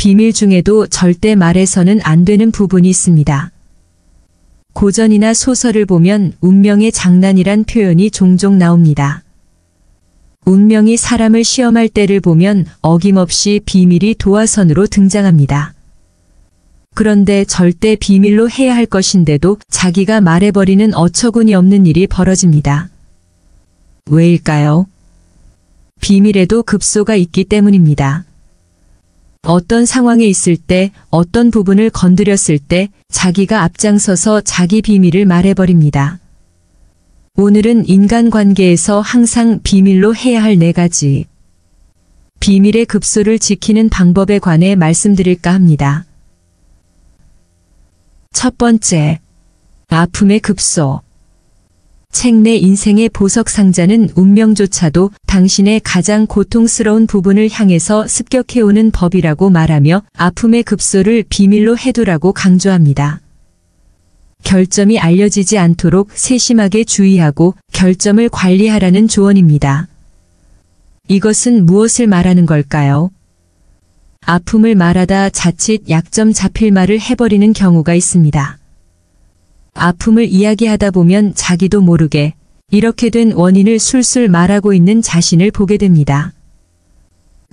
비밀 중에도 절대 말해서는 안 되는 부분이 있습니다. 고전이나 소설을 보면 운명의 장난이란 표현이 종종 나옵니다. 운명이 사람을 시험할 때를 보면 어김없이 비밀이 도화선으로 등장합니다. 그런데 절대 비밀로 해야 할 것인데도 자기가 말해버리는 어처구니 없는 일이 벌어집니다. 왜일까요? 비밀에도 급소가 있기 때문입니다. 어떤 상황에 있을 때, 어떤 부분을 건드렸을 때 자기가 앞장서서 자기 비밀을 말해버립니다. 오늘은 인간관계에서 항상 비밀로 해야 할 4가지 비밀의 급소를 지키는 방법에 관해 말씀드릴까 합니다. 첫 번째, 아픔의 급소. 책 내 인생의 보석 상자는 운명조차도 당신의 가장 고통스러운 부분을 향해서 습격해오는 법이라고 말하며 아픔의 급소를 비밀로 해두라고 강조합니다. 결점이 알려지지 않도록 세심하게 주의하고 결점을 관리하라는 조언입니다. 이것은 무엇을 말하는 걸까요? 아픔을 말하다 자칫 약점 잡힐 말을 해버리는 경우가 있습니다. 아픔을 이야기하다 보면 자기도 모르게 이렇게 된 원인을 술술 말하고 있는 자신을 보게 됩니다.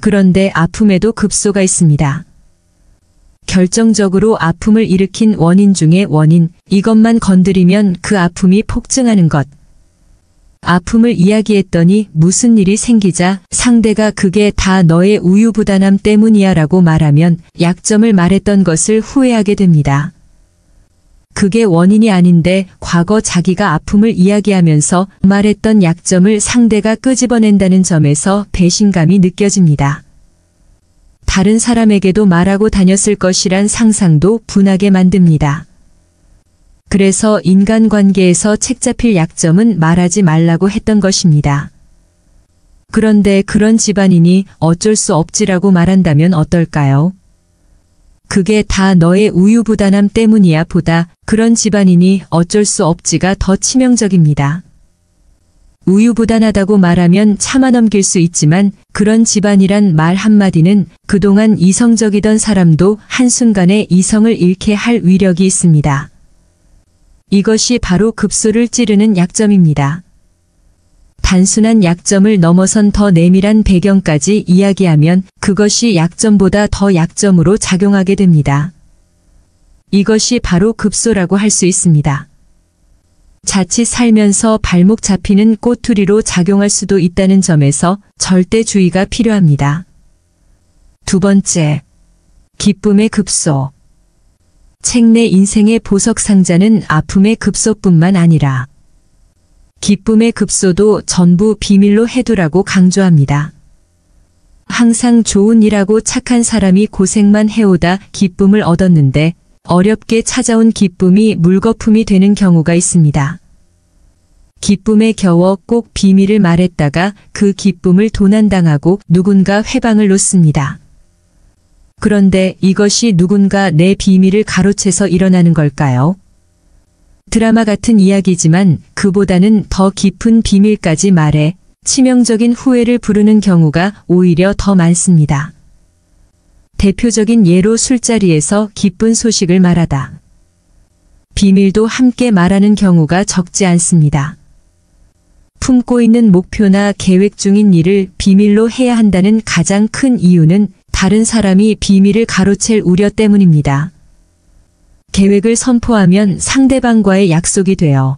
그런데 아픔에도 급소가 있습니다. 결정적으로 아픔을 일으킨 원인 중에 원인, 이것만 건드리면 그 아픔이 폭증하는 것. 아픔을 이야기했더니 무슨 일이 생기자 상대가 그게 다 너의 우유부단함 때문이야 라고 말하면 약점을 말했던 것을 후회하게 됩니다. 그게 원인이 아닌데 과거 자기가 아픔을 이야기하면서 말했던 약점을 상대가 끄집어낸다는 점에서 배신감이 느껴집니다. 다른 사람에게도 말하고 다녔을 것이란 상상도 분하게 만듭니다. 그래서 인간관계에서 책 잡힐 약점은 말하지 말라고 했던 것입니다. 그런데 그런 집안인이 어쩔 수 없지라고 말한다면 어떨까요? 그게 다 너의 우유부단함 때문이야 보다 그런 집안인이 어쩔 수 없지가 더 치명적입니다. 우유부단하다고 말하면 참아 넘길 수 있지만 그런 집안이란 말 한마디는 그동안 이성적이던 사람도 한순간에 이성을 잃게 할 위력이 있습니다. 이것이 바로 급소를 찌르는 약점입니다. 단순한 약점을 넘어선 더 내밀한 배경까지 이야기하면 그것이 약점보다 더 약점으로 작용하게 됩니다. 이것이 바로 급소라고 할 수 있습니다. 자칫 살면서 발목 잡히는 꼬투리로 작용할 수도 있다는 점에서 절대 주의가 필요합니다. 두 번째, 기쁨의 급소. 책 내 인생의 보석 상자는 아픔의 급소뿐만 아니라 기쁨의 급소도 전부 비밀로 해두라고 강조합니다. 항상 좋은 일하고 착한 사람이 고생만 해오다 기쁨을 얻었는데 어렵게 찾아온 기쁨이 물거품이 되는 경우가 있습니다. 기쁨에 겨워 꼭 비밀을 말했다가 그 기쁨을 도난당하고 누군가 회방을 놓습니다. 그런데 이것이 누군가 내 비밀을 가로채서 일어나는 걸까요? 드라마 같은 이야기지만 그보다는 더 깊은 비밀까지 말해 치명적인 후회를 부르는 경우가 오히려 더 많습니다. 대표적인 예로 술자리에서 기쁜 소식을 말하다. 비밀도 함께 말하는 경우가 적지 않습니다. 품고 있는 목표나 계획 중인 일을 비밀로 해야 한다는 가장 큰 이유는 다른 사람이 비밀을 가로챌 우려 때문입니다. 계획을 선포하면 상대방과의 약속이 되어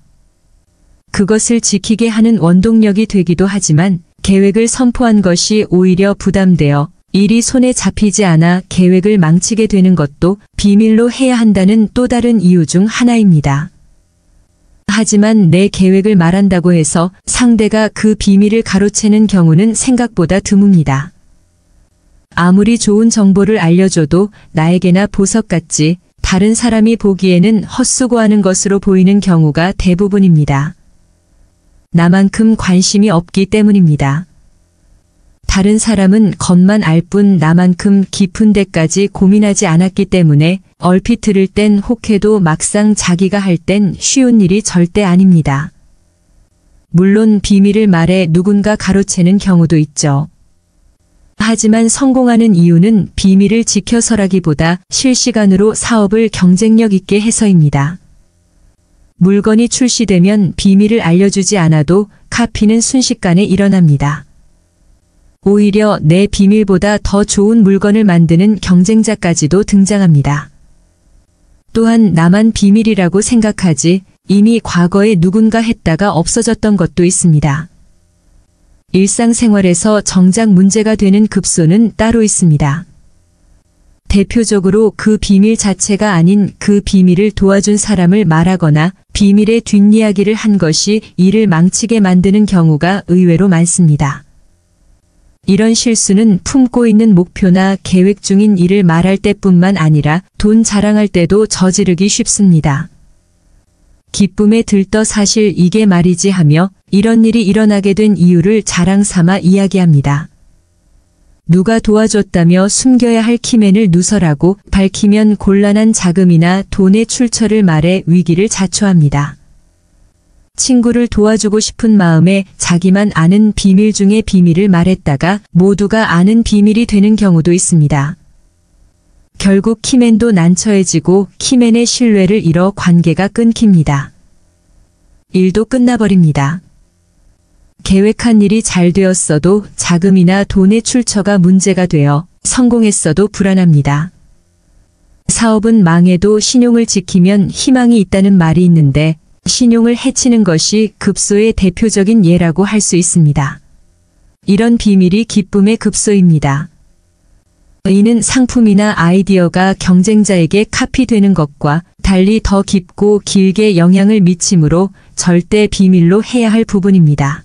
그것을 지키게 하는 원동력이 되기도 하지만 계획을 선포한 것이 오히려 부담되어 일이 손에 잡히지 않아 계획을 망치게 되는 것도 비밀로 해야 한다는 또 다른 이유 중 하나입니다. 하지만 내 계획을 말한다고 해서 상대가 그 비밀을 가로채는 경우는 생각보다 드뭅니다. 아무리 좋은 정보를 알려줘도 나에게나 보석같이 다른 사람이 보기에는 헛수고하는 것으로 보이는 경우가 대부분입니다. 나만큼 관심이 없기 때문입니다. 다른 사람은 겉만 알 뿐 나만큼 깊은 데까지 고민하지 않았기 때문에 얼핏 들을 땐 혹해도 막상 자기가 할 땐 쉬운 일이 절대 아닙니다. 물론 비밀을 말해 누군가 가로채는 경우도 있죠. 하지만 성공하는 이유는 비밀을 지켜서라기보다 실시간으로 사업을 경쟁력 있게 해서입니다. 물건이 출시되면 비밀을 알려주지 않아도 카피는 순식간에 일어납니다. 오히려 내 비밀보다 더 좋은 물건을 만드는 경쟁자까지도 등장합니다. 또한 나만 비밀이라고 생각하지 이미 과거에 누군가 했다가 없어졌던 것도 있습니다. 일상생활에서 정작 문제가 되는 급소는 따로 있습니다. 대표적으로 그 비밀 자체가 아닌 그 비밀을 도와준 사람을 말하거나 비밀의 뒷이야기를 한 것이 일을 망치게 만드는 경우가 의외로 많습니다. 이런 실수는 품고 있는 목표나 계획 중인 일을 말할 때뿐만 아니라 돈 자랑할 때도 저지르기 쉽습니다. 기쁨에 들떠 사실 이게 말이지 하며 이런 일이 일어나게 된 이유를 자랑 삼아 이야기합니다. 누가 도와줬다며 숨겨야 할 키맨을 누설하고 밝히면 곤란한 자금이나 돈의 출처를 말해 위기를 자초합니다. 친구를 도와주고 싶은 마음에 자기만 아는 비밀 중에 비밀을 말했다가 모두가 아는 비밀이 되는 경우도 있습니다. 결국 키맨도 난처해지고 키맨의 신뢰를 잃어 관계가 끊깁니다. 일도 끝나버립니다. 계획한 일이 잘 되었어도 자금이나 돈의 출처가 문제가 되어 성공했어도 불안합니다. 사업은 망해도 신용을 지키면 희망이 있다는 말이 있는데 신용을 해치는 것이 급소의 대표적인 예라고 할 수 있습니다. 이런 비밀이 기쁨의 급소입니다. 이는 상품이나 아이디어가 경쟁자에게 카피되는 것과 달리 더 깊고 길게 영향을 미치므로 절대 비밀로 해야 할 부분입니다.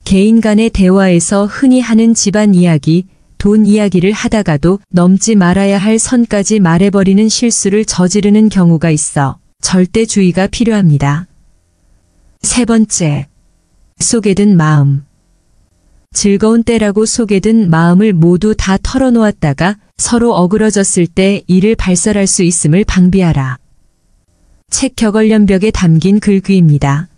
개인 간의 대화에서 흔히 하는 집안 이야기, 돈 이야기를 하다가도 넘지 말아야 할 선까지 말해버리는 실수를 저지르는 경우가 있어 절대 주의가 필요합니다. 세 번째, 속에 든 마음. 즐거운 때라고 속에 든 마음을 모두 다 털어놓았다가 서로 어그러졌을 때 이를 발설할 수 있음을 방비하라. 책 격언련벽에 담긴 글귀입니다.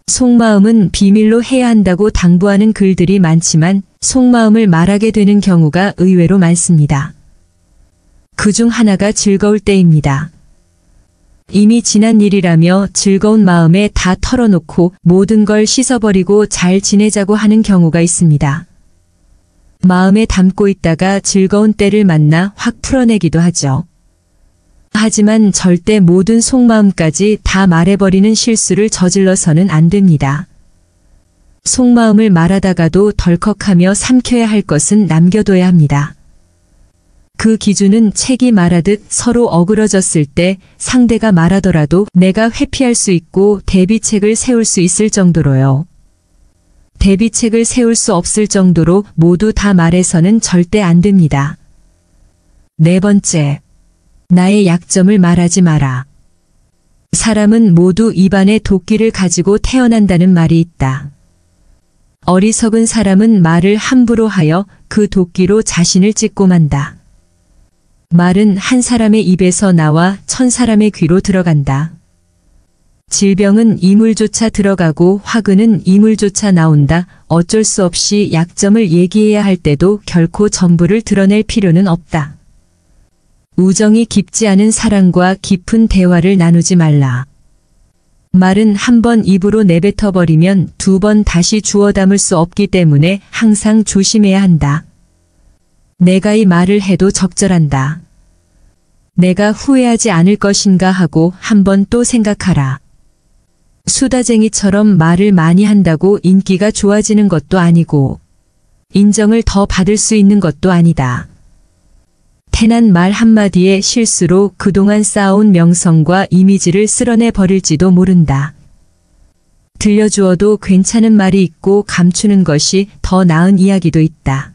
속마음은 비밀로 해야 한다고 당부하는 글들이 많지만 속마음을 말하게 되는 경우가 의외로 많습니다. 그중 하나가 즐거울 때입니다. 이미 지난 일이라며 즐거운 마음에 다 털어놓고 모든 걸 씻어버리고 잘 지내자고 하는 경우가 있습니다. 마음에 담고 있다가 즐거운 때를 만나 확 풀어내기도 하죠. 하지만 절대 모든 속마음까지 다 말해버리는 실수를 저질러서는 안 됩니다. 속마음을 말하다가도 덜컥하며 삼켜야 할 것은 남겨둬야 합니다. 그 기준은 책이 말하듯 서로 어그러졌을 때 상대가 말하더라도 내가 회피할 수 있고 대비책을 세울 수 있을 정도로요. 대비책을 세울 수 없을 정도로 모두 다 말해서는 절대 안 됩니다. 네 번째, 나의 약점을 말하지 마라. 사람은 모두 입안에 도끼를 가지고 태어난다는 말이 있다. 어리석은 사람은 말을 함부로 하여 그 도끼로 자신을 찢고 만다. 말은 한 사람의 입에서 나와 1000사람의 귀로 들어간다. 질병은 이물조차 들어가고 화근은 이물조차 나온다. 어쩔 수 없이 약점을 얘기해야 할 때도 결코 전부를 드러낼 필요는 없다. 우정이 깊지 않은 사람과 깊은 대화를 나누지 말라. 말은 한 번 입으로 내뱉어버리면 2번 다시 주워 담을 수 없기 때문에 항상 조심해야 한다. 내가 이 말을 해도 적절한다. 내가 후회하지 않을 것인가 하고 한 번 또 생각하라. 수다쟁이처럼 말을 많이 한다고 인기가 좋아지는 것도 아니고 인정을 더 받을 수 있는 것도 아니다. 태난 말 한마디의 실수로 그동안 쌓아온 명성과 이미지를 쓸어내 버릴지도 모른다. 들려주어도 괜찮은 말이 있고 감추는 것이 더 나은 이야기도 있다.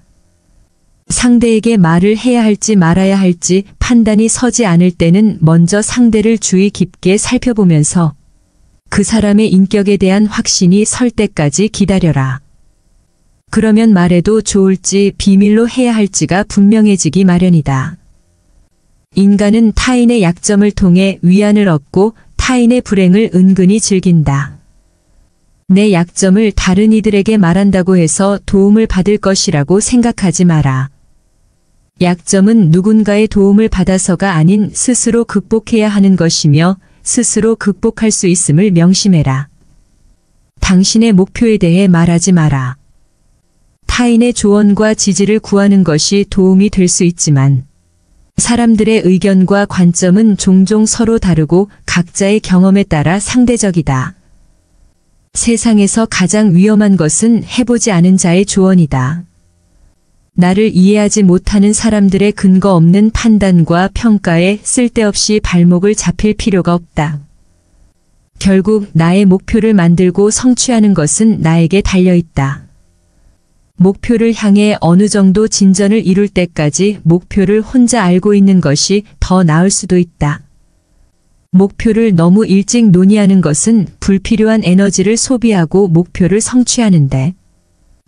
상대에게 말을 해야 할지 말아야 할지 판단이 서지 않을 때는 먼저 상대를 주의 깊게 살펴보면서 그 사람의 인격에 대한 확신이 설 때까지 기다려라. 그러면 말해도 좋을지 비밀로 해야 할지가 분명해지기 마련이다. 인간은 타인의 약점을 통해 위안을 얻고 타인의 불행을 은근히 즐긴다. 내 약점을 다른 이들에게 말한다고 해서 도움을 받을 것이라고 생각하지 마라. 약점은 누군가의 도움을 받아서가 아닌 스스로 극복해야 하는 것이며 스스로 극복할 수 있음을 명심해라. 당신의 목표에 대해 말하지 마라. 타인의 조언과 지지를 구하는 것이 도움이 될 수 있지만 사람들의 의견과 관점은 종종 서로 다르고 각자의 경험에 따라 상대적이다. 세상에서 가장 위험한 것은 해보지 않은 자의 조언이다. 나를 이해하지 못하는 사람들의 근거 없는 판단과 평가에 쓸데없이 발목을 잡힐 필요가 없다. 결국 나의 목표를 만들고 성취하는 것은 나에게 달려있다. 목표를 향해 어느 정도 진전을 이룰 때까지 목표를 혼자 알고 있는 것이 더 나을 수도 있다. 목표를 너무 일찍 논의하는 것은 불필요한 에너지를 소비하고 목표를 성취하는데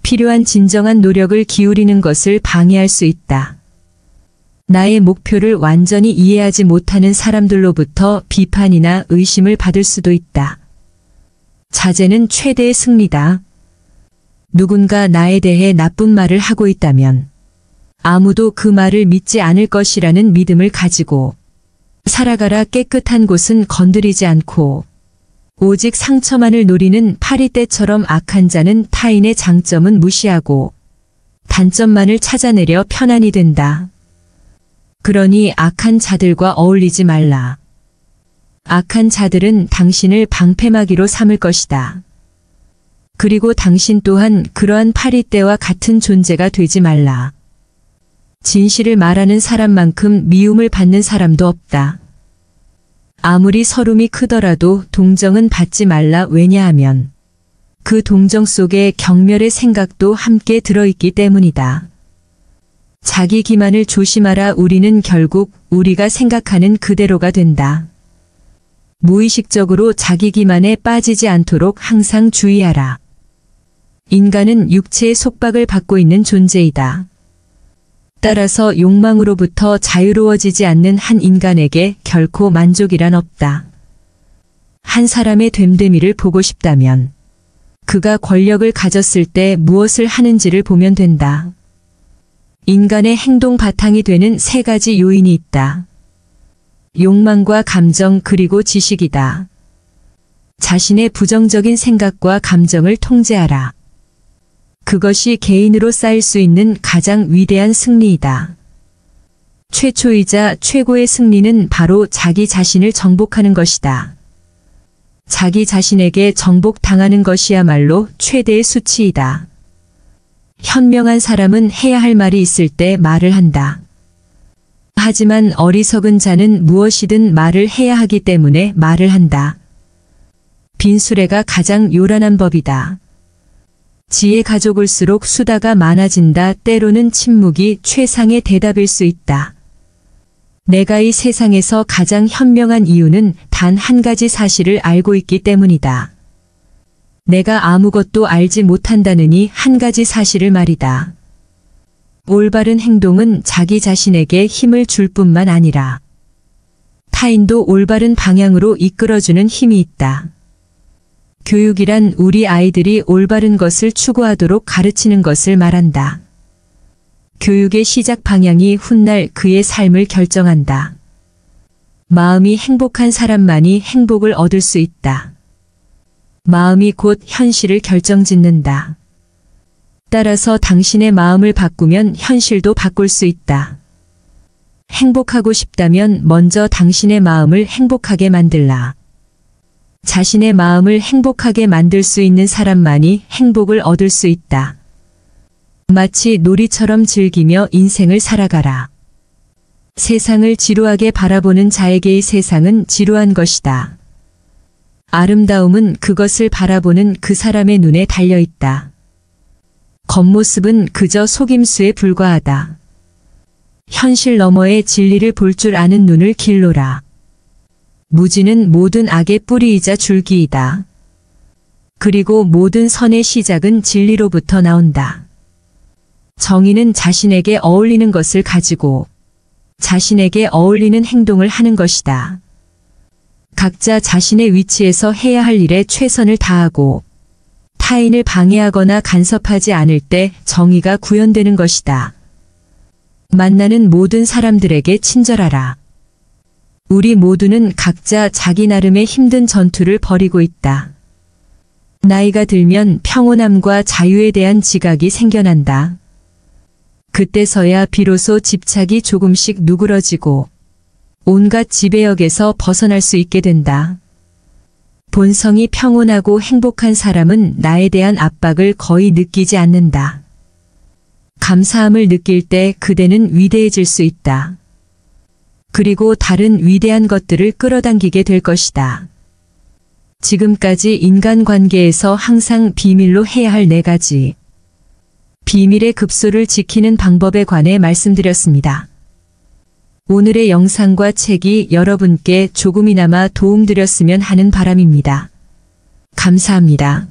필요한 진정한 노력을 기울이는 것을 방해할 수 있다. 나의 목표를 완전히 이해하지 못하는 사람들로부터 비판이나 의심을 받을 수도 있다. 자제는 최대의 승리다. 누군가 나에 대해 나쁜 말을 하고 있다면 아무도 그 말을 믿지 않을 것이라는 믿음을 가지고 살아가라. 깨끗한 곳은 건드리지 않고 오직 상처만을 노리는 파리떼처럼 악한 자는 타인의 장점은 무시하고 단점만을 찾아내려 편안히 된다. 그러니 악한 자들과 어울리지 말라. 악한 자들은 당신을 방패막이로 삼을 것이다. 그리고 당신 또한 그러한 파리떼와 같은 존재가 되지 말라. 진실을 말하는 사람만큼 미움을 받는 사람도 없다. 아무리 서름이 크더라도 동정은 받지 말라. 왜냐하면 그 동정 속에 경멸의 생각도 함께 들어있기 때문이다. 자기 기만을 조심하라. 우리는 결국 우리가 생각하는 그대로가 된다. 무의식적으로 자기 기만에 빠지지 않도록 항상 주의하라. 인간은 육체의 속박을 받고 있는 존재이다. 따라서 욕망으로부터 자유로워지지 않는 한 인간에게 결코 만족이란 없다. 한 사람의 됨됨이를 보고 싶다면 그가 권력을 가졌을 때 무엇을 하는지를 보면 된다. 인간의 행동 바탕이 되는 세 가지 요인이 있다. 욕망과 감정 그리고 지식이다. 자신의 부정적인 생각과 감정을 통제하라. 그것이 개인으로 쌓일 수 있는 가장 위대한 승리이다. 최초이자 최고의 승리는 바로 자기 자신을 정복하는 것이다. 자기 자신에게 정복당하는 것이야말로 최대의 수치이다. 현명한 사람은 해야 할 말이 있을 때 말을 한다. 하지만 어리석은 자는 무엇이든 말을 해야 하기 때문에 말을 한다. 빈수레가 가장 요란한 법이다. 지혜 가족을수록 수다가 많아진다. 때로는 침묵이 최상의 대답일 수 있다. 내가 이 세상에서 가장 현명한 이유는 단 한 가지 사실을 알고 있기 때문이다. 내가 아무것도 알지 못한다느니 한 가지 사실을 말이다. 올바른 행동은 자기 자신에게 힘을 줄 뿐만 아니라 타인도 올바른 방향으로 이끌어주는 힘이 있다. 교육이란 우리 아이들이 올바른 것을 추구하도록 가르치는 것을 말한다. 교육의 시작 방향이 훗날 그의 삶을 결정한다. 마음이 행복한 사람만이 행복을 얻을 수 있다. 마음이 곧 현실을 결정짓는다. 따라서 당신의 마음을 바꾸면 현실도 바꿀 수 있다. 행복하고 싶다면 먼저 당신의 마음을 행복하게 만들라. 자신의 마음을 행복하게 만들 수 있는 사람만이 행복을 얻을 수 있다. 마치 놀이처럼 즐기며 인생을 살아가라. 세상을 지루하게 바라보는 자에게의 세상은 지루한 것이다. 아름다움은 그것을 바라보는 그 사람의 눈에 달려있다. 겉모습은 그저 속임수에 불과하다. 현실 너머의 진리를 볼 줄 아는 눈을 길러라. 무지는 모든 악의 뿌리이자 줄기이다. 그리고 모든 선의 시작은 진리로부터 나온다. 정의는 자신에게 어울리는 것을 가지고 자신에게 어울리는 행동을 하는 것이다. 각자 자신의 위치에서 해야 할 일에 최선을 다하고 타인을 방해하거나 간섭하지 않을 때 정의가 구현되는 것이다. 만나는 모든 사람들에게 친절하라. 우리 모두는 각자 자기 나름의 힘든 전투를 벌이고 있다. 나이가 들면 평온함과 자유에 대한 지각이 생겨난다. 그때서야 비로소 집착이 조금씩 누그러지고 온갖 지배역에서 벗어날 수 있게 된다. 본성이 평온하고 행복한 사람은 나에 대한 압박을 거의 느끼지 않는다. 감사함을 느낄 때 그대는 위대해질 수 있다. 그리고 다른 위대한 것들을 끌어당기게 될 것이다. 지금까지 인간관계에서 항상 비밀로 해야 할 4가지 비밀의 급소를 지키는 방법에 관해 말씀드렸습니다. 오늘의 영상과 책이 여러분께 조금이나마 도움드렸으면 하는 바람입니다. 감사합니다.